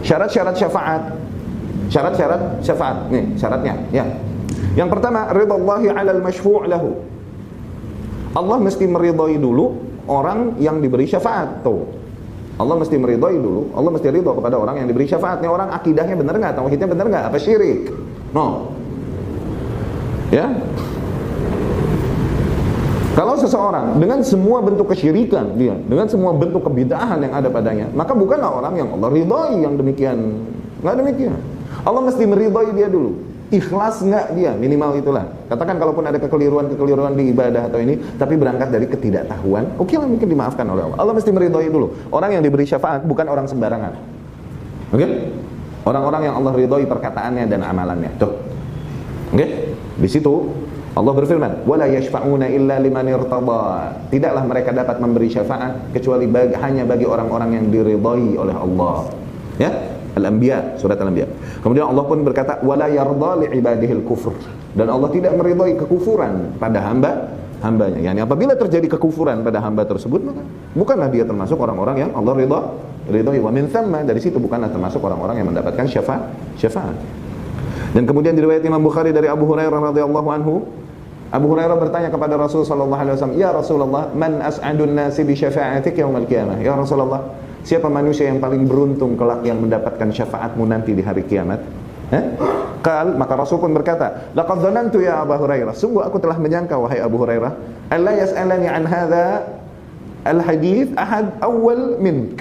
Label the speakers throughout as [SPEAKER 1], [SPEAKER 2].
[SPEAKER 1] Syarat-syarat syafaat. Syarat-syarat syafaat. Nih, syaratnya, ya. Yang pertama, ridallahi 'alal masyfu' lahu. Allah mesti meridhai dulu orang yang diberi syafaat. Tuh. Allah mesti meridhai dulu. Allah mesti ridha kepada orang yang diberi syafaat. Nih orang akidahnya benar enggak? Tauhidnya benar enggak? Apa syirik? No. Ya. Kalau seseorang dengan semua bentuk kesyirikan dia, dengan semua bentuk kebid'ahan yang ada padanya, maka bukanlah orang yang Allah ridhai yang demikian. Enggak demikian. Allah mesti meridhai dia dulu. Ikhlas enggak dia? Minimal itulah. Katakan kalaupun ada kekeliruan di ibadah atau ini, tapi berangkat dari ketidaktahuan, oke lah, mungkin dimaafkan oleh Allah. Allah mesti meridhai dulu. Orang yang diberi syafaat bukan orang sembarangan. Oke? Orang-orang yang Allah ridhai perkataannya dan amalannya. Tuh. Oke? Di situ Allah berfirman, "Wala yashfa'una illa liman irtada." Tidaklah mereka dapat memberi syafaat kecuali hanya bagi orang-orang yang diridhai oleh Allah. Ya? Al-Anbiya, surat Al-Anbiya. Kemudian Allah pun berkata, "Wala yarda li ibadihil kufur." Dan Allah tidak meridhai kekufuran pada hambanya. Yani apabila terjadi kekufuran pada hamba tersebut, maka bukanlah dia termasuk orang-orang yang Allah ridhai. Wa min thamma, dari situ bukanlah termasuk orang-orang yang mendapatkan syafaat. Dan kemudian diriwayat Imam Bukhari dari Abu Hurairah radhiyallahu anhu, Abu Hurairah bertanya kepada Rasul sallallahu alaihi wasallam, "Ya Rasulullah, man as'adun nasi bi syafa'atik yaumil qiyamah?" Ya Rasulullah, siapa manusia yang paling beruntung kelak yang mendapatkan syafaatmu nanti di hari kiamat? Maka Rasul pun berkata, "Laqad dhanantu ya Abu Hurairah, sungguh aku telah menyangka wahai Abu Hurairah, alla yas'alani an hadza al-hadits ahad awwal mink."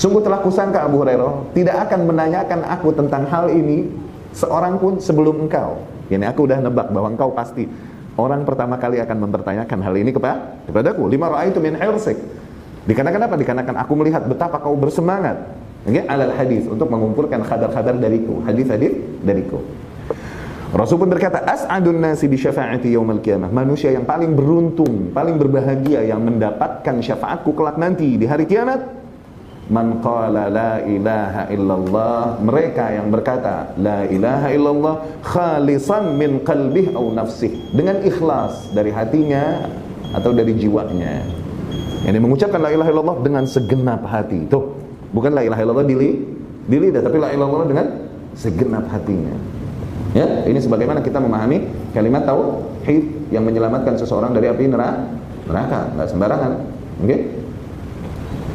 [SPEAKER 1] Sungguh telah kusangka Abu Hurairah tidak akan menanyakan aku tentang hal ini seorang pun sebelum engkau. Yani aku udah nebak bahwa engkau pasti orang pertama kali akan mempertanyakan hal ini kepadaku. Lima ra'aitu min hirsik. Dikarenakan apa? Dikarenakan aku melihat betapa kau bersemangat, okay, alal hadis, untuk mengumpulkan kabar-kabar dariku, hadis-hadis dariku. Rasul pun berkata, "As'adun nasi bi syafa'ati yaumil qiyamah." Manusia yang paling beruntung, paling berbahagia yang mendapatkan syafaatku kelak nanti di hari kiamat, man qala la ilaha illallah, mereka yang berkata la ilaha illallah khalisan min qalbih aw nafsih, dengan ikhlas dari hatinya atau dari jiwanya. Yang mengucapkan la ilaha illallah dengan segenap hati. Tuh, bukan la ilaha illallah di lidah, tapi la ilaha illallah dengan segenap hatinya. Ya, ini sebagaimana kita memahami kalimat tauhid yang menyelamatkan seseorang dari api neraka, enggak sembarangan. Oke? Okay?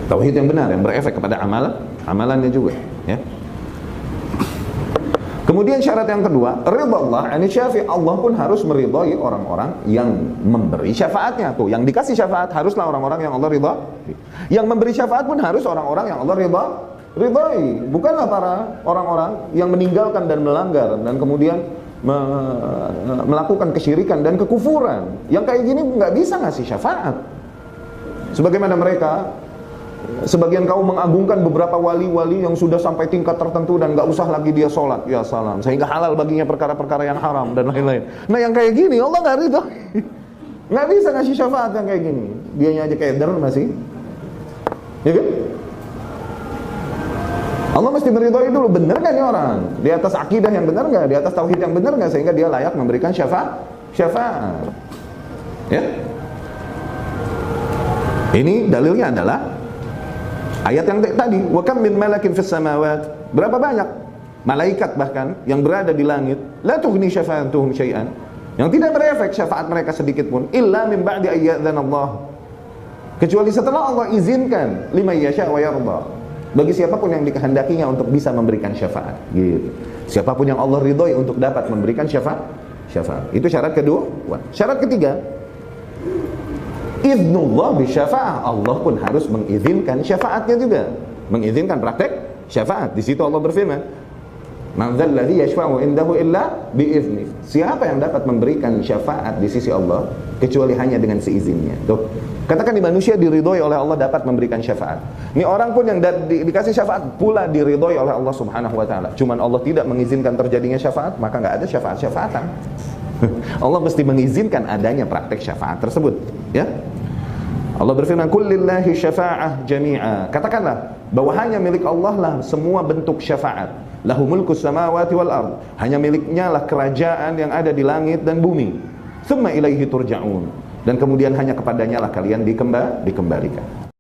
[SPEAKER 1] Tauhid yang benar, yang berefek kepada amalannya juga, ya. Kemudian syarat yang kedua, ridha Allah, syafi' Allah pun harus meridhai orang-orang yang memberi syafaatnya. Tuh, yang dikasih syafaat haruslah orang-orang yang Allah ridha. Yang memberi syafaat pun harus orang-orang yang Allah ridhai. Bukanlah para orang-orang yang meninggalkan dan melanggar dan kemudian melakukan kesyirikan dan kekufuran. Yang kayak gini nggak bisa ngasih syafaat. Sebagaimana mereka, sebagian kaum mengagungkan beberapa wali-wali yang sudah sampai tingkat tertentu dan gak usah lagi dia sholat, ya salam, sehingga halal baginya perkara-perkara yang haram dan lain-lain. Nah yang kayak gini Allah gak ridho. Gak bisa ngasih syafaat yang kayak gini. Dianya aja keder masih, ya kan? Allah mesti meridhoi dulu, bener gak nih orang? Di atas akidah yang bener gak? Di atas tauhid yang bener gak? Sehingga dia layak memberikan syafaat. Ya. Ini dalilnya adalah ayat yang tadi, wa kam min malakin fis samawat, berapa banyak malaikat bahkan yang berada di langit, la tughni syafa'atuhum syai'an, yang tidak berefek syafaat mereka sedikit pun, illa min ba'di ayyadzan Allah, kecuali setelah Allah izinkan, liman yasha' wa yarda, bagi siapapun yang dikehendakinya untuk bisa memberikan syafaat, gitu. Siapapun yang Allah ridhoi untuk dapat memberikan syafaat. Itu syarat kedua. Syarat ketiga, idznullah bisyafa'ah, Allah pun harus mengizinkan syafaatnya juga, mengizinkan praktek syafaat. Di situ Allah berfirman, man dzalladzi yashfa'u indahu illa biizni. Siapa yang dapat memberikan syafaat di sisi Allah kecuali hanya dengan seizinnya. Tuh, katakan di manusia diridhoi oleh Allah dapat memberikan syafaat. Ini orang pun yang dikasih syafaat pula diridhoi oleh Allah Subhanahu wa taala. Cuman Allah tidak mengizinkan terjadinya syafaat, maka enggak ada syafaat-syafaatan. Allah mesti mengizinkan adanya praktek syafaat tersebut, ya. Allah berfirman, "Kullillahi syafa'ah jami'a." Katakanlah bahwa hanya milik Allah lah semua bentuk syafaat. Lahu mulkus samawati wal ard. Hanya miliknya lah kerajaan yang ada di langit dan bumi. Tsumma ilaihi turja'un. Dan kemudian hanya kepadanya lah kalian dikembalikan.